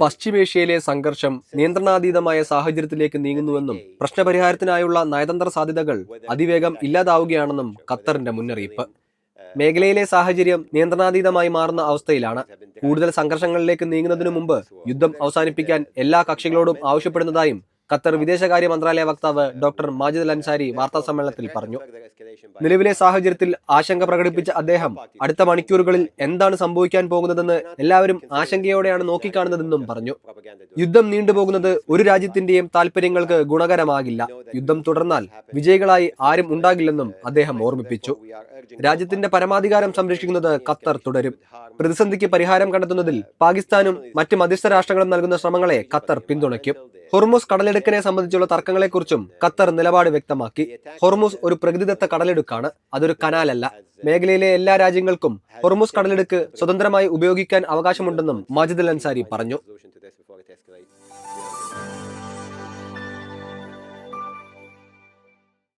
പശ്ചിമേഷ്യയിലെ സംഘർഷം നിയന്ത്രണാതീതമായ സാഹചര്യത്തിലേക്ക് നീങ്ങുന്നുവെന്നും പ്രശ്നപരിഹാരത്തിനായുള്ള നയതന്ത്ര സാധ്യതകൾ അതിവേഗം ഇല്ലാതാവുകയാണെന്നും ഖത്തറിന്റെ മുന്നറിയിപ്പ്. മേഖലയിലെ സാഹചര്യം നിയന്ത്രണാതീതമായി മാറുന്ന അവസ്ഥയിലാണ്. കൂടുതൽ സംഘർഷങ്ങളിലേക്ക് നീങ്ങുന്നതിനു മുമ്പ് യുദ്ധം അവസാനിപ്പിക്കാൻ എല്ലാ കക്ഷികളോടും ആവശ്യപ്പെടുന്നതായും ഖത്തർ വിദേശകാര്യ മന്ത്രാലയ വക്താവ് ഡോക്ടർ മാജിദ് അൽ അൻസാരി വാർത്താസമ്മേളനത്തിൽ പറഞ്ഞു. നിലവിലെ സാഹചര്യത്തിൽ ആശങ്ക പ്രകടിപ്പിച്ച അദ്ദേഹം അടുത്ത മണിക്കൂറുകളിൽ എന്താണ് സംഭവിക്കാൻ പോകുന്നതെന്ന് എല്ലാവരും ആശങ്കയോടെയാണ് നോക്കിക്കാണുന്നതെന്നും പറഞ്ഞു. യുദ്ധം നീണ്ടുപോകുന്നത് ഒരു രാജ്യത്തിന്റെയും താൽപര്യങ്ങൾക്ക് ഗുണകരമാകില്ല. യുദ്ധം തുടർന്നാൽ വിജയികളായി ആരും ഉണ്ടാകില്ലെന്നും അദ്ദേഹം ഓർമ്മിപ്പിച്ചു. രാജ്യത്തിന്റെ പരമാധികാരം സംരക്ഷിക്കുന്നത് ഖത്തർ തുടരും. പ്രതിസന്ധിക്ക് പരിഹാരം കണ്ടെത്തുന്നതിൽ പാകിസ്ഥാനും മറ്റ് മധ്യസ്ഥ രാഷ്ട്രങ്ങളും നൽകുന്ന ശ്രമങ്ങളെ ഖത്തർ പിന്തുണയ്ക്കും. ഹോർമുസ് കടലിടുക്കിനെ സംബന്ധിച്ചുള്ള തർക്കങ്ങളെക്കുറിച്ചും ഖത്തർ നിലപാട് വ്യക്തമാക്കി. ഹോർമുസ് ഒരു പ്രകൃതിദത്ത കടലിടുക്കാണ്, അതൊരു കനാലല്ല. മേഖലയിലെ എല്ലാ രാജ്യങ്ങൾക്കും ഹോർമുസ് കടലിടുക്ക് സ്വതന്ത്രമായി ഉപയോഗിക്കാൻ അവകാശമുണ്ടെന്നും മാജിദ് അൽ അൻസാരി പറഞ്ഞു.